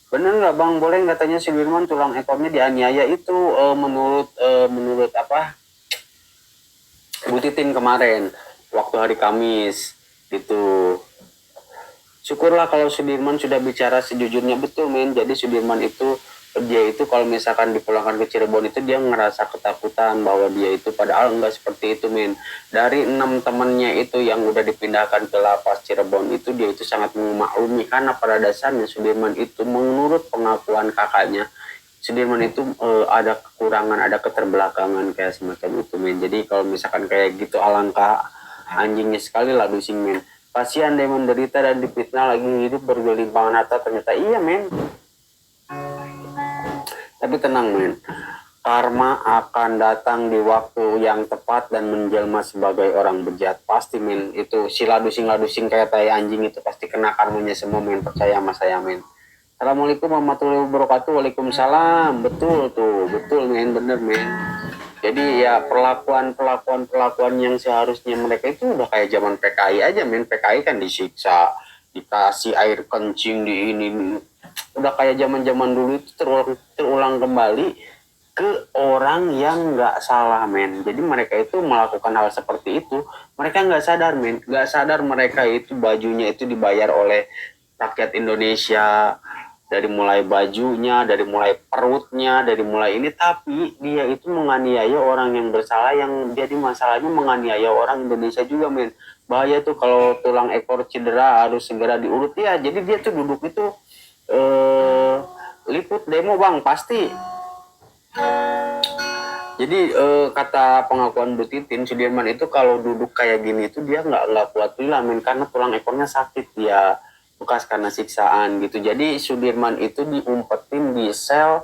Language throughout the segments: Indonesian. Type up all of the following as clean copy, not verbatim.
Bener nggak Bang? Boleh nggak tanya Sudirman tulang ekornya dianiaya itu menurut apa Bu Titin kemarin waktu hari Kamis gitu. Syukurlah kalau Sudirman sudah bicara sejujurnya betul men. Jadi Sudirman itu dia itu kalau misalkan dipulangkan ke Cirebon itu dia ngerasa ketakutan bahwa dia itu padahal enggak seperti itu men. Dari 6 temannya itu yang udah dipindahkan ke lapas Cirebon itu dia itu sangat memaklumi karena pada dasarnya Sudirman itu menurut pengakuan kakaknya Sudirman itu ada kekurangan, ada keterbelakangan kayak semacam itu men. Jadi kalau misalkan kayak gitu alangkah anjingnya sekali lah dusing men. Kasihan dia menderita dan difitnah lagi hidup bergelimpangan harta ternyata iya men. Tapi tenang men, karma akan datang di waktu yang tepat dan menjelma sebagai orang bejat pasti men. Itu si ladusing kayak tai anjing itu pasti kena karmanya semua men, percaya sama saya men. Assalamualaikum warahmatullahi wabarakatuh. Waalaikumsalam. Betul tuh, betul men, bener men. Jadi ya perlakuan yang seharusnya mereka itu udah kayak zaman PKI aja men. PKI kan disiksa, dikasih air kencing di ini. Udah kayak zaman-zaman dulu itu terulang kembali ke orang yang nggak salah men. Jadi mereka itu melakukan hal seperti itu, mereka nggak sadar men, nggak sadar mereka itu bajunya itu dibayar oleh rakyat Indonesia, dari mulai bajunya, dari mulai perutnya, dari mulai ini, tapi dia itu menganiaya orang yang bersalah, yang jadi masalahnya menganiaya orang Indonesia juga men. Bahaya tuh kalau tulang ekor cedera harus segera diurut ya. Jadi dia tuh duduk itu eh liput demo bang pasti. Jadi kata pengakuan Bu Titin, Sudirman itu kalau duduk kayak gini itu dia nggak kuat men karena tulang ekornya sakit ya, bekas karena siksaan gitu. Jadi Sudirman itu diumpetin di sel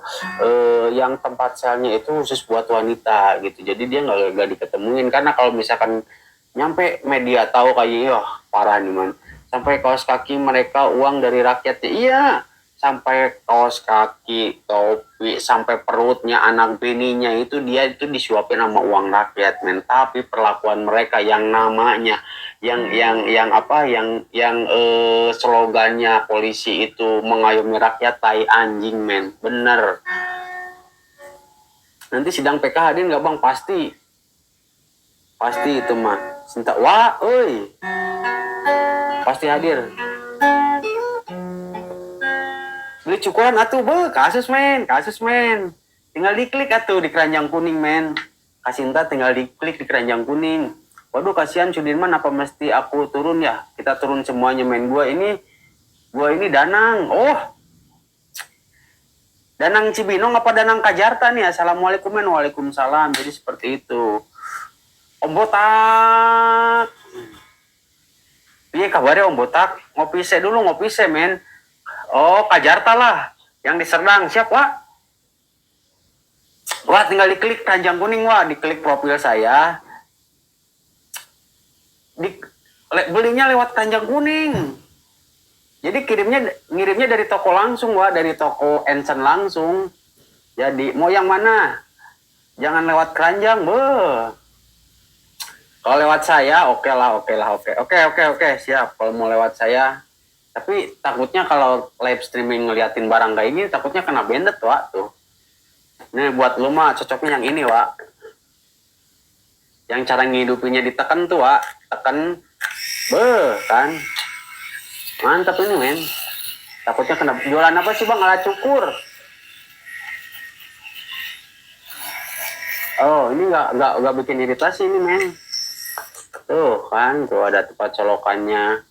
yang tempat selnya itu khusus buat wanita gitu. Jadi dia nggak diketemuin karena kalau misalkan nyampe media tahu kayak ya parah nih man. Sampai kaos kaki mereka uang dari rakyatnya. Iya, sampai kaos kaki, topi, sampai perutnya anak bininya itu dia itu disuapin sama uang rakyat men. Tapi perlakuan mereka yang namanya yang apa yang slogannya polisi itu mengayomi rakyat tai anjing men. Bener. Nanti sidang PK hadir nggak bang? Pasti. Pasti itu mah. Sinta wah, oi. Pasti hadir. Beli cukuran atuh be, kasus men. Tinggal diklik atuh di keranjang kuning men. Kasinta tinggal diklik di keranjang kuning. Waduh kasihan Sudirman, apa mesti aku turun ya? Kita turun semuanya men. Gua ini Danang. Oh, Danang Cibinong apa Danang Kajarta nih? Assalamualaikum men. Waalaikumsalam. Jadi seperti itu. Om Botak. Iya kabarnya Om Botak. Ngopi se dulu, ngopi se men. Oh, Kajarta lah. Yang di Serdang. Siap, Wak? Wah, tinggal diklik keranjang kuning, Wak. Diklik profil saya. Belinya lewat keranjang kuning. Jadi ngirimnya dari toko langsung, Wak. Dari toko Ensen langsung. Jadi, mau yang mana? Jangan lewat keranjang, Kalau lewat saya, oke lah. Oke, siap. Kalau mau lewat saya, tapi takutnya kalau live streaming ngeliatin barang kayak gini, takutnya kena bandit, Wak. Tuh. Nih buat lu mah cocoknya yang ini, Wak. Yang cara ngidupinnya ditekan tuh, Wak. Tekan. Kan. Mantap ini, men. Takutnya kena jualan apa sih, Bang? Alat cukur. Oh, ini nggak bikin iritasi ini, men. Tuh kan, tuh ada tempat colokannya.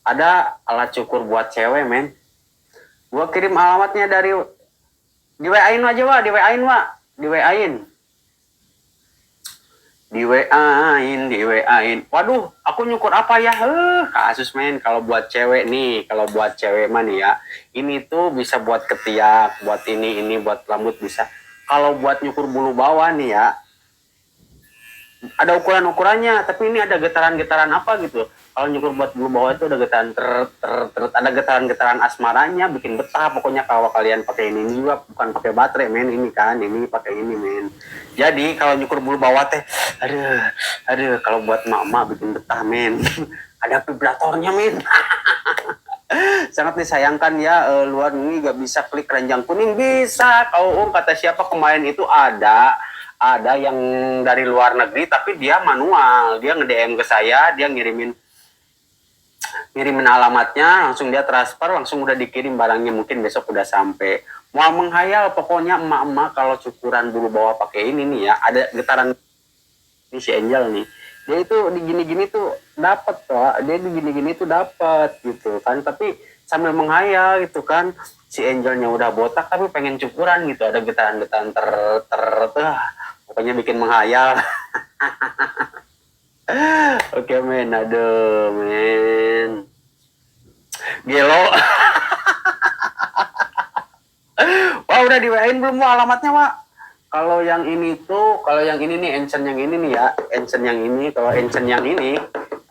Ada alat cukur buat cewek, men. Gua kirim alamatnya di WA-in aja, Wak. Di WA-in, Wak. Di WA-in. Di WA-in. Waduh, aku nyukur apa ya? Kasus men. Kalau buat cewek mah nih ya. Ini tuh bisa buat ketiak, buat ini buat rambut bisa. Kalau buat nyukur bulu bawah nih ya, ada ukurannya, tapi ini ada getaran-getaran apa gitu. Kalau nyukur buat bulu bawah itu ada getaran ada getaran-getaran asmaranya, bikin betah. Pokoknya kalau kalian pakai ini juga bukan pakai baterai men, ini kan, ini pakai ini men. Jadi kalau nyukur bulu bawah teh, aduh, kalau buat mama bikin betah men. Ada vibratornya men. Sangat disayangkan ya, luar negeri gak bisa klik keranjang kuning. Bisa, kata siapa kemarin itu ada yang dari luar negeri tapi dia manual, dia nge-DM ke saya, dia ngirimin alamatnya, langsung dia transfer, langsung udah dikirim barangnya, mungkin besok udah sampai. Mau menghayal pokoknya emak-emak kalau cukuran bulu bawah pakai ini nih ya, ada getaran ini si Angel nih, dia itu di gini-gini tuh dapat kok, dia di gini-gini tuh dapat gitu kan, tapi sambil menghayal gitu kan, si Angelnya udah botak tapi pengen cukuran gitu, ada getaran-getaran pokoknya bikin menghayal. Oke men, aduh men, gelo. Wah udah di WA-in belum Wak alamatnya Wak? Kalau yang ini tuh, kalau yang ini nih, Enchen yang ini nih ya, Enchen yang ini, kalau Enchen yang ini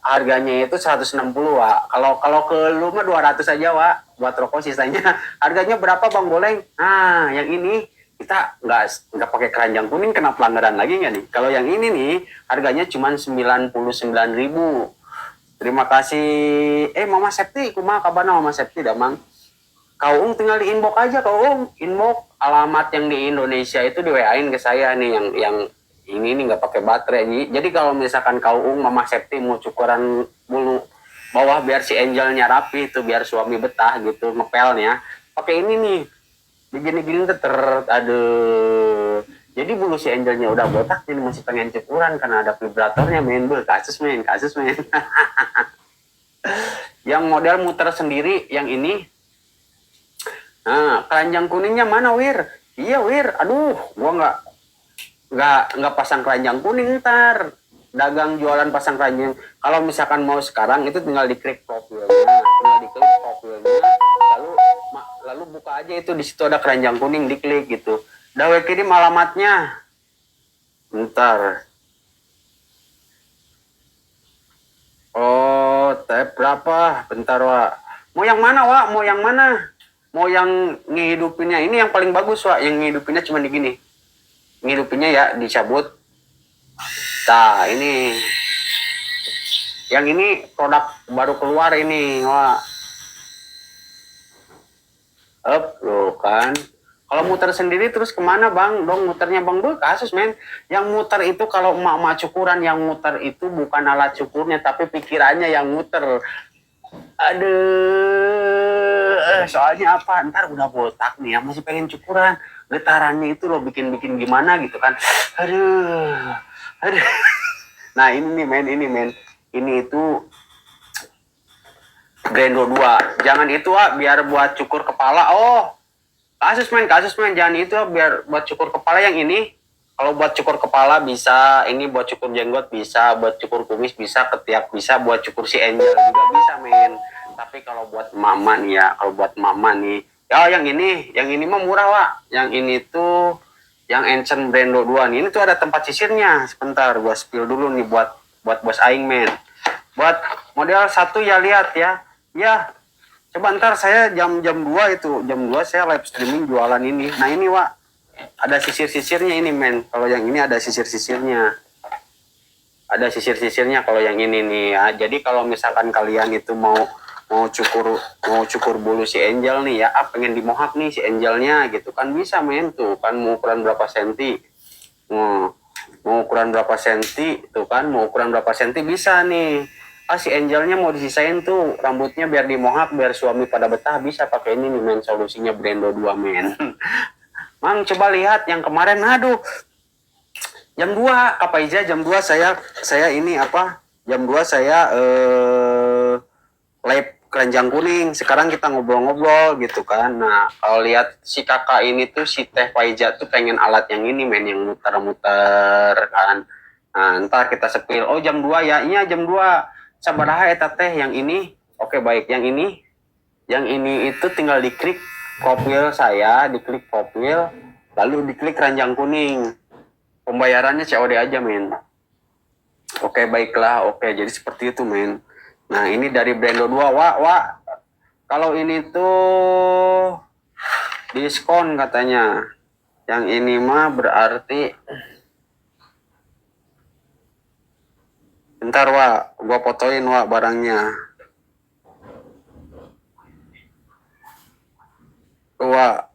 harganya itu 160 Wak. Kalau ke lu mah 200 aja Wak, buat rokok sisanya. Harganya berapa Bang Boleng? Nah, yang ini kita nggak pakai keranjang kuning, kena pelanggaran lagi nggak nih? Kalau yang ini nih harganya cuma 99.000. Terima kasih. Mama Septi, kumaha kabarna Mama Septi damang? Kau tinggal di inbox aja, kau inbox alamat yang di Indonesia itu di WA-in ke saya nih, yang ini nih nggak pakai baterai. Jadi kalau misalkan kau Mama Septi mau cukuran bulu bawah biar si Angelnya rapi itu, biar suami betah gitu ngepelnya, pakai ini nih, begini-gini aduh. Jadi bulu si Angelnya udah botak, jadi masih pengen cukuran karena ada vibratornya men, kasus men. Yang model muter sendiri, yang ini. Nah, keranjang kuningnya mana Wir? Iya Wir, aduh, gua nggak pasang keranjang kuning ntar. Dagang jualan pasang keranjang. Kalau misalkan mau sekarang itu tinggal diklik profilnya, lalu buka aja itu, di situ ada keranjang kuning, diklik gitu. Dawe kirim alamatnya. Ntar. Oh, tab berapa? Bentar Wak. Mau yang mana Wak? Mau yang mana? Mau yang ngehidupinnya ini yang paling bagus Wak, yang ngehidupinnya cuma di gini, ngehidupinnya ya dicabut. Nah ini, yang ini produk baru keluar ini Wak. Loh kan, kalau muter sendiri terus kemana Bang? Dong muternya Bang, kasus men. Yang muter itu kalau emak-emak cukuran, yang muter itu bukan alat cukurnya tapi pikirannya yang muter. Aduh, soalnya apa? Ntar udah botak nih ya, masih pengen cukuran. Getarannya itu loh bikin gimana gitu kan. Aduh. Nah ini men. Ini itu Brando 2. Jangan itu biar buat cukur kepala. Oh, kasus men. Jangan itu biar buat cukur kepala yang ini. Kalau buat cukur kepala bisa, ini buat cukur jenggot bisa, buat cukur kumis bisa, ketiak bisa, buat cukur si Angel juga bisa men. Tapi kalau buat mama nih ya, ya yang ini mah murah Wak. Yang ini tuh yang Enchen Brando 2 nih. Ini tuh ada tempat sisirnya. Sebentar gua spill dulu nih buat bos aing men. Buat model satu ya, lihat ya. Ya, coba ntar saya jam 2 itu, jam 2 saya live streaming jualan ini. Nah ini Wak, ada sisir-sisirnya ini men. Kalau yang ini ada sisir-sisirnya. Ada sisir-sisirnya kalau yang ini nih ya. Jadi kalau misalkan kalian itu mau cukur bulu si Angel nih ya, pengen dimohak nih si Angelnya gitu kan, bisa men tuh kan, mau ukuran berapa senti. Mau ukuran berapa senti tuh kan, mau ukuran berapa senti bisa nih. Si Angelnya mau disisain tuh rambutnya biar dimohak, biar suami pada betah, bisa pakai ini nih men, solusinya Brando 2 men. Mang coba lihat yang kemarin, aduh jam 2 Kapaiza, jam 2 saya ini apa, jam 2 saya live keranjang kuning. Sekarang kita ngobrol-ngobrol gitu kan. Nah kalau lihat si kakak ini tuh, si Teh Paiza tuh pengen alat yang ini men, yang muter-muter kan. Nah ntar kita sepil, oh jam 2 ya, iya jam 2 sabaraha eta teh yang ini. Oke baik, yang ini itu tinggal diklik profil saya, diklik profil, lalu diklik keranjang kuning. Pembayarannya COD aja men. Oke baiklah, oke jadi seperti itu men. Nah ini dari Brando 2 Wak. Kalau ini tuh diskon katanya. Yang ini mah berarti, bentar Wak, gua fotoin Wak barangnya. Wah,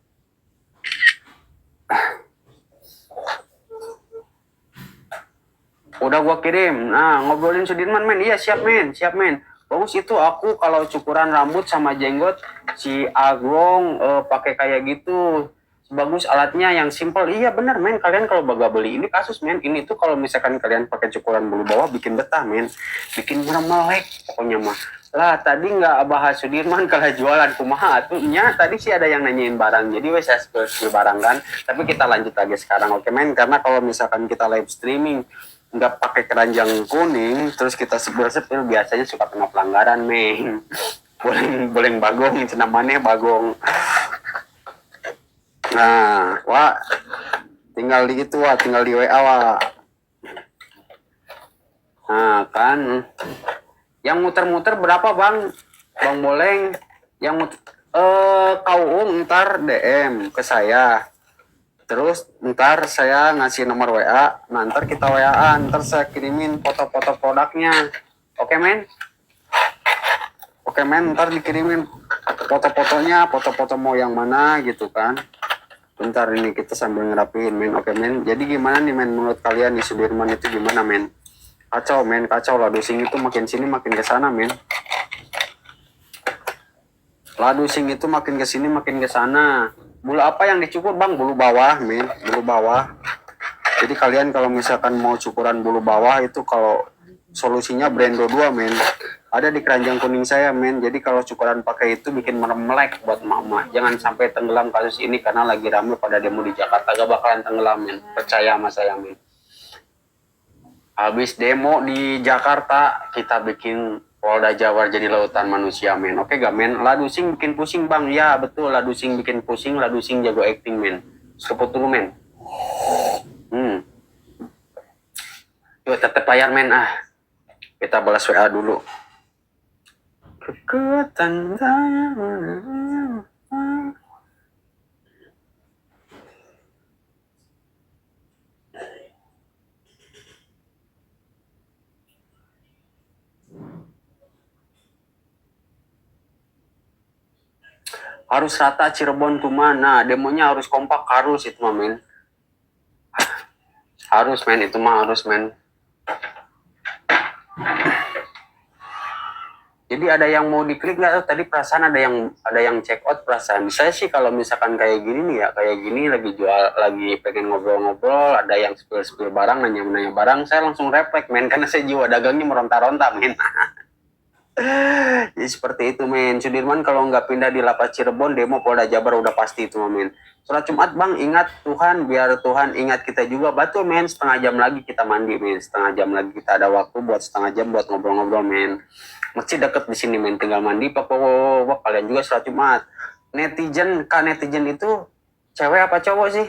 udah gua kirim. Nah, ngobrolin Sudirman, men. Iya, siap, men. Siap, men. Bagus itu aku kalau cukuran rambut sama jenggot si Agong pakai kayak gitu. Bagus alatnya yang simple. Iya bener, men. Kalian kalau baga beli ini kasus, men. Ini tuh kalau misalkan kalian pakai cukuran bulu bawah bikin betah, men. Bikin melek pokoknya mah. Lah tadi nggak bahas Sudirman kalau jualan kumaha tuh nya tadi sih ada yang nanyain barang jadi wes saya spill barang kan tapi kita lanjut lagi sekarang oke men karena kalau misalkan kita live streaming nggak pakai keranjang kuning terus kita sepil biasanya suka kena pelanggaran men boleh bagong itu namanya bagong. Nah wah tinggal di itu wah tinggal di WA wah. Nah kan yang muter-muter berapa bang boleng yang kau ntar DM ke saya terus ntar saya ngasih nomor WA nah ntar kita WA-an ntar saya kirimin foto-foto produknya oke men ntar dikirimin foto-fotonya foto-foto mau yang mana gitu kan bentar ini kita sambil ngerapiin men oke men jadi gimana nih men menurut kalian di Sudirman itu gimana men kacau men kacau lah dosing itu makin sini makin ke sana men ladu sing itu makin kesini makin ke sana. Bulu apa yang dicukur bang? Bulu bawah, men. Bulu bawah. Jadi kalian kalau misalkan mau cukuran bulu bawah itu kalau solusinya Brando 2, men. Ada di keranjang kuning saya, men. Jadi kalau cukuran pakai itu bikin melek buat mama. Jangan sampai tenggelam kasus ini karena lagi rame pada demo di Jakarta. Gak bakalan tenggelam, men. Percaya sama saya, men. Habis demo di Jakarta, kita bikin Polda Jawa jadi lautan manusia, men. Oke gak, men? Ladusing bikin pusing, bang. Ya, betul. Ladusing bikin pusing. Ladusing jago acting, men. Seruput dulu, men. Yuk, tetep layar, men. Kita balas WA dulu. Harus rata Cirebon kemana? Demonya harus kompak harus itu mah men. Harus men itu mah harus men. Jadi ada yang mau diklik nggak? Tadi perasaan ada yang check out perasaan. Saya sih kalau misalkan kayak gini nih ya kayak gini lagi jual lagi pengen ngobrol-ngobrol ada yang spill barang nanya barang saya langsung refleks men karena saya jiwa dagangnya meronta-ronta men. Jadi seperti itu men. Sudirman kalau nggak pindah di lapas Cirebon demo Polda Jabar udah pasti itu men. Sholat Jumat bang ingat Tuhan biar Tuhan ingat kita juga betul men setengah jam lagi kita mandi men setengah jam lagi kita ada waktu buat setengah jam buat ngobrol-ngobrol men. Masih deket di sini men tinggal mandi pokok kalian juga sholat Jumat. Netizen itu cewek apa cowok sih?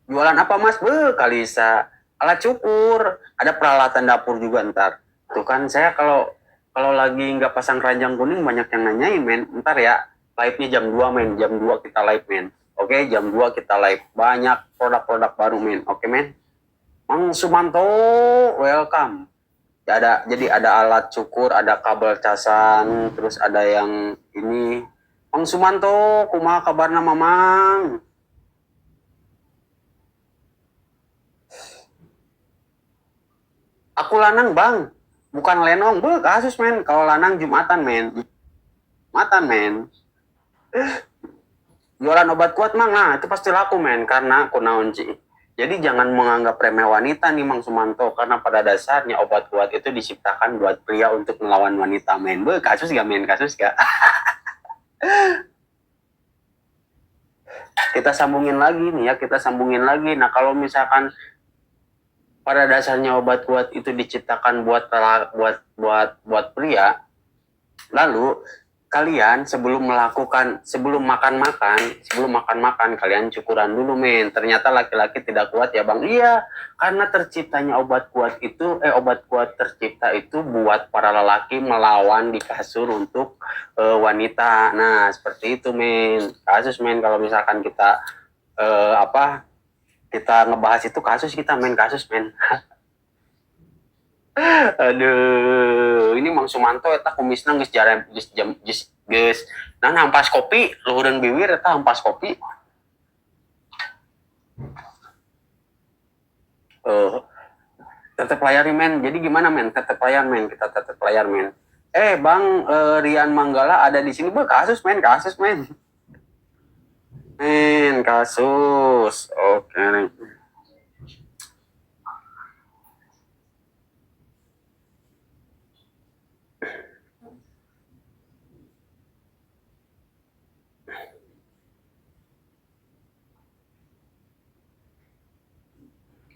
Jualan apa mas? Kalisa alat cukur ada peralatan dapur juga ntar tuh kan saya kalau lagi nggak pasang keranjang kuning banyak yang nanyain men ntar ya live-nya jam 2 men jam 2 kita live men oke jam 2 kita live banyak produk-produk baru men oke men Mang Sumanto welcome jadi ada alat cukur ada kabel casan terus ada yang ini Mang Sumanto kumaha kabarna mamang. Aku lanang bang, bukan lenong. Kasus men. Kalau lanang Jumatan men. Jumatan men. Jualan obat kuat mang. Nah itu pasti laku men. Karena aku naon ci. Jadi jangan menganggap remeh wanita nih Mang Sumanto. Karena pada dasarnya obat kuat itu diciptakan buat pria untuk melawan wanita men. Kasus gak men? Kasus gak? Kita sambungin lagi nih ya. Kita sambungin lagi. Nah kalau misalkan pada dasarnya obat kuat itu diciptakan buat pria. Lalu kalian sebelum makan kalian cukuran dulu men. Ternyata laki-laki tidak kuat ya bang. Iya, karena terciptanya obat kuat tercipta itu buat para lelaki melawan di kasur untuk wanita. Nah seperti itu men. Kasus men kalau misalkan kita kita ngebahas itu kasus kita men. Aduh, ini Mang Sumanto eta kumisna geus jaran geus nah hampas kopi, luhureun bibir eta hampas kopi. Tetep layar men. Jadi gimana men? Tetep layar men, kita tetep layar men. Bang, Rian Manggala ada di sini. Kasus men, kasus men. Men, kasus. Oke.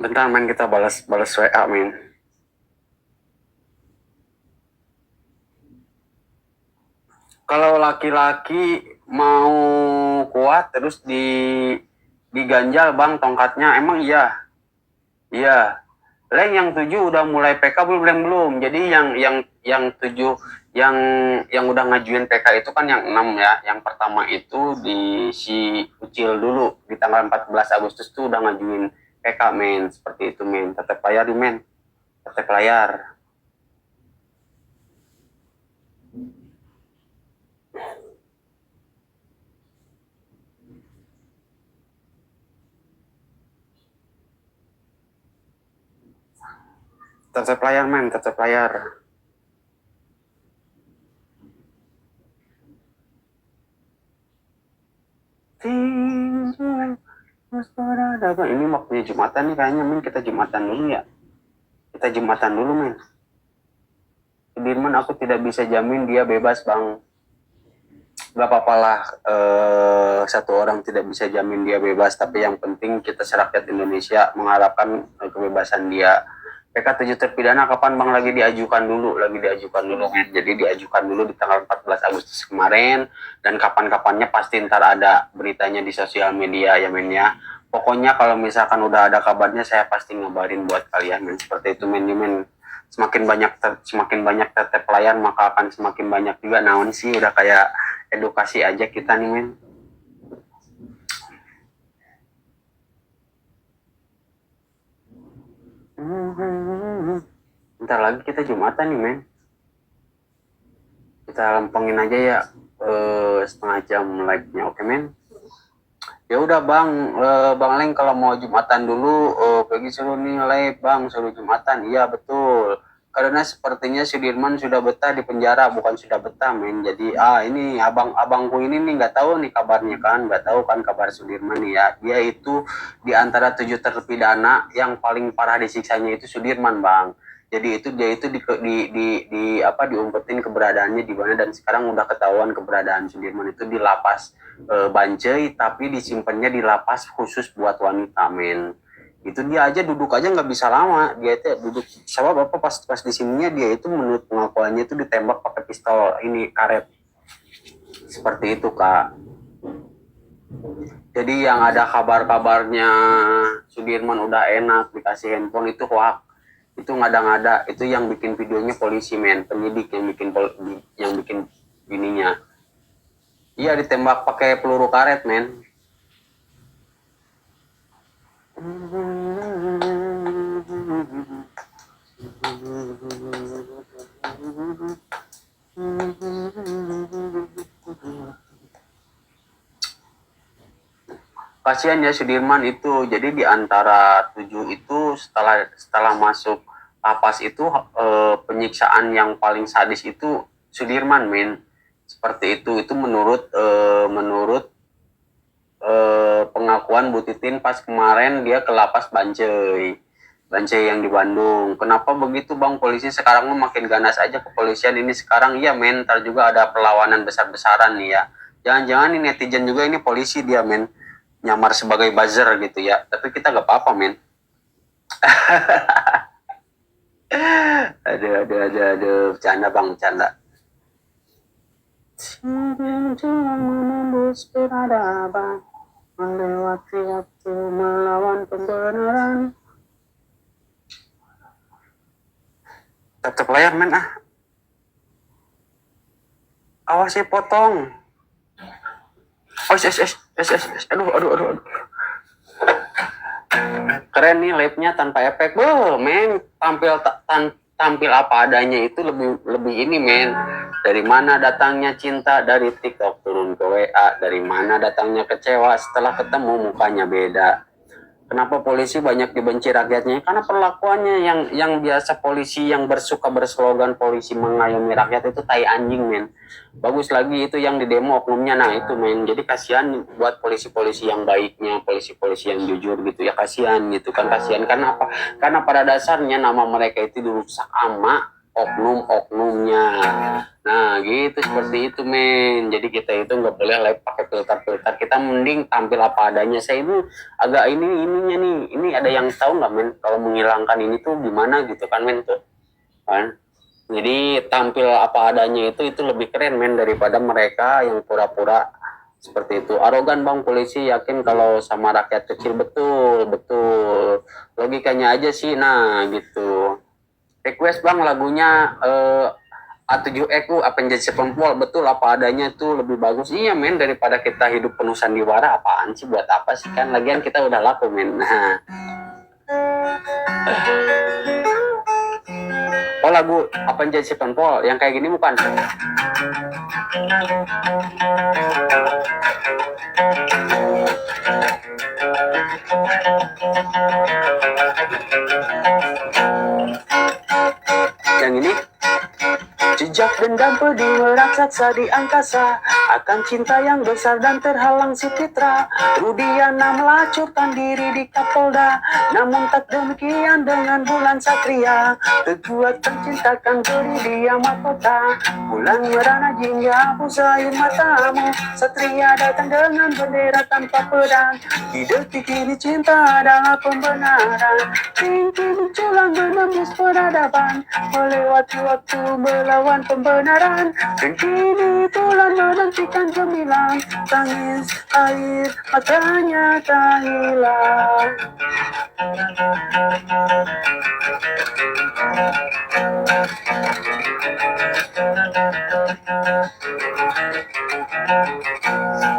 Bentar men, kita balas WA men. Kalau laki-laki mau kuat terus diganjal bang tongkatnya, emang iya. Iya. Leng yang 7 udah mulai PK belum? Jadi yang 7 yang udah ngajuin PK itu kan yang 6 ya. Yang pertama itu di si Ucil dulu di tanggal 14 Agustus tuh udah ngajuin PK men, seperti itu men. Tetap layar di men. Tetap layar. Tetap layar men, tetap layar. Ini waktunya Jumatan nih kayaknya men, kita Jumatan dulu ya. Kita Jumatan dulu men. Sudirman aku tidak bisa jamin dia bebas bang. Gak apa-apa lah, satu orang tidak bisa jamin dia bebas, tapi yang penting kita serakyat Indonesia mengharapkan kebebasan dia. PK 7 terpidana kapan bang? Lagi diajukan dulu men. Jadi diajukan dulu di tanggal 14 Agustus kemarin, dan kapan-kapannya pasti ntar ada beritanya di sosial media ya men ya. Pokoknya kalau misalkan udah ada kabarnya saya pasti ngabarin buat kalian men. Seperti itu men, men. Semakin banyak tetep pelayan maka akan semakin banyak juga naon sih, udah kayak edukasi aja kita nih men. Bentar lagi kita Jumatan nih men. Kita lempengin aja ya setengah jam live-nya, oke men. Ya udah bang, bang Leng kalau mau Jumatan dulu, pergi suruh nih live bang, suruh Jumatan. Iya betul, karena sepertinya Sudirman sudah betah di penjara, bukan sudah betah men. Jadi ini abangku ini nih nggak tahu nih kabarnya kan, nggak tahu kan kabar Sudirman nih ya. Dia itu di antara 7 terpidana yang paling parah disiksanya itu Sudirman bang. Jadi itu dia itu di apa diumpetin keberadaannya di mana, dan sekarang udah ketahuan keberadaan Sudirman itu di lapas Bancai, tapi disimpannya di lapas khusus buat wanita men. Itu dia aja duduk aja nggak bisa lama, dia itu duduk sama bapak pas di sininya dia itu menurut pengakuannya itu ditembak pakai pistol ini karet, seperti itu kak. Jadi yang ada kabarnya Sudirman udah enak dikasih handphone itu hoax, itu ngada-ngada, itu yang bikin videonya polisi men, penyidik yang bikin bininya. Iya ditembak pakai peluru karet men. Kasihan ya Sudirman itu. Jadi di antara 7 itu setelah masuk lapas itu penyiksaan yang paling sadis itu Sudirman men. Seperti itu menurut pengakuan Bu Titin pas kemarin dia ke lapas Bancai yang di Bandung. Kenapa begitu bang? Polisi sekarang makin ganas aja kepolisian ini sekarang. Iya men, ntar juga ada perlawanan besar-besaran nih ya. Jangan-jangan ini netizen juga ini polisi dia men, nyamar sebagai buzzer gitu ya. Tapi kita gak apa-apa men. aduh, bercanda bang, bercanda. Jangan menembus peradaban, melewati waktu melawan pembenaran. Tetap layar men awas ya potong. Aduh. Keren nih live-nya tanpa efek. Men, tampil apa adanya itu lebih ini men. Dari mana datangnya cinta? Dari TikTok turun ke WA. Dari mana datangnya kecewa? Setelah ketemu mukanya beda. Kenapa polisi banyak dibenci rakyatnya? Karena perlakuannya yang biasa polisi yang bersuka berslogan polisi mengayomi rakyat itu tai anjing men. Bagus lagi itu yang di demo oknumnya, nah itu men. Jadi kasihan buat polisi-polisi yang baiknya, polisi-polisi yang jujur gitu ya, kasihan gitu kan, kasihan karena apa? Karena pada dasarnya nama mereka itu dirusak sama oknum-oknumnya. Nah gitu, seperti itu men. Jadi kita itu nggak boleh live pakai filter-filter, kita mending tampil apa adanya. Saya itu agak ininya nih, ini ada yang tahu nggak men kalau menghilangkan ini tuh gimana gitu kan men tuh kan. Jadi tampil apa adanya itu lebih keren men daripada mereka yang pura-pura seperti itu. Arogan bang polisi, yakin kalau sama rakyat kecil. Betul betul, logikanya aja sih. Nah gitu. Request bang lagunya A7EQ Avenged Sevenfold. Betul, apa adanya tuh lebih bagus. Iya men, daripada kita hidup penuh sandiwara. Apaan sih, buat apa sih kan, lagian kita udah laku men. Nah. Oh lagu Avenged Sevenfold yang kayak gini bukan? Yang ini jejak dendam pedih meraksasa di angkasa, akan cinta yang besar dan terhalang si Fitra. Rudiana melacurkan diri di Kapolda, namun tak demikian dengan Bulan Satria. Terkuat mencintakan beri dia mahkota, bulan merana jingga hapus air matamu. Satria datang dengan bendera tanpa pedang, di detik ini cinta adalah pembenaran. Tinggi menculang menembus peradaban, melewati waktu melawan pembenaran. Dan kini bulan menantikan gemilang, tangis air matanya tak hilang.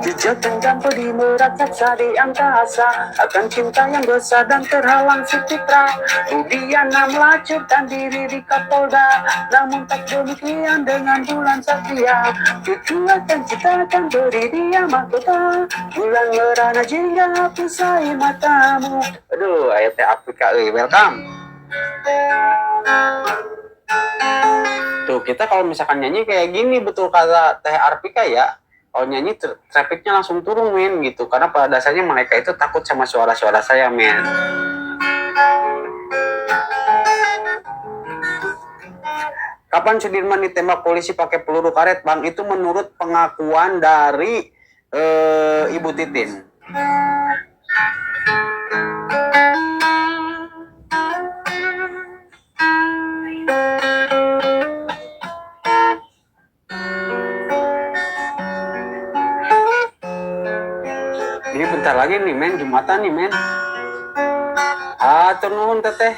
Jejak dendam pedih meraksasa di angkasa, akan cinta yang besar dan terhalang si Fitra. Rudiana melacurkan diri di Kapolda, namun tak demikian dengan Bulan Satria. Kekuatan cinta akan beri dia mahkota, bulan merana jingga hapus air matamu. Aduh, ayatnya Afrika, welcome. Tuh kita kalau misalkan nyanyi kayak gini, betul kata Teh Arpika ya, kalau nyanyi trafficnya langsung turun men gitu, karena pada dasarnya mereka itu takut sama suara-suara saya men. Kapan Sudirman ditembak polisi pakai peluru karet bang? Itu menurut pengakuan dari Ibu Titin. Ini bentar lagi nih men, Jumatan nih men. Atur nuhun teteh.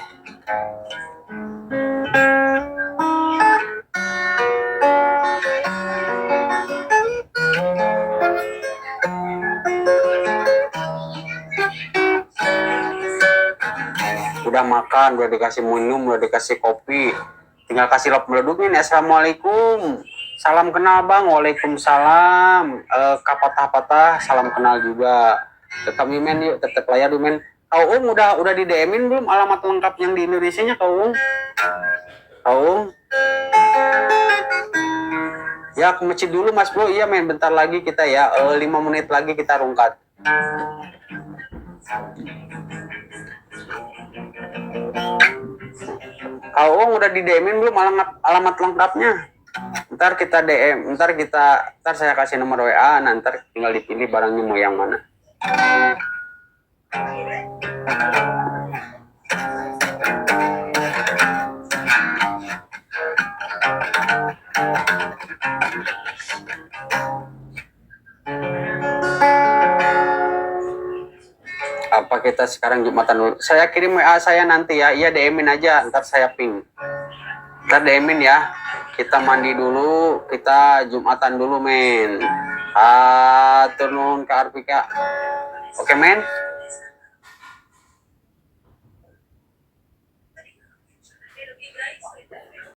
Udah makan, udah dikasih minum, udah dikasih kopi, tinggal kasih lop meleduknya nih. Assalamualaikum, salam kenal bang. Waalaikumsalam. Kapatah-patah salam kenal juga. Tetap men yuk, tetap layar di men. Kau udah di DM-in belum alamat lengkap yang di Indonesianya kau Kau ya ke masjid dulu mas bro. Iya men, bentar lagi kita ya, 5 menit lagi kita rungkat. Kau udah di DM-in belum alamat lengkapnya? Ntar kita DM, ntar saya kasih nomor WA, nanti tinggal dipilih barangnya mau yang mana. Apa kita sekarang Jumatan dulu? Saya kirim WA saya nanti ya. Iya DM-in aja, ntar saya ping. Ntar DM-in ya. Kita mandi dulu, kita Jumatan dulu men. Turun ke Arpika. Oke men.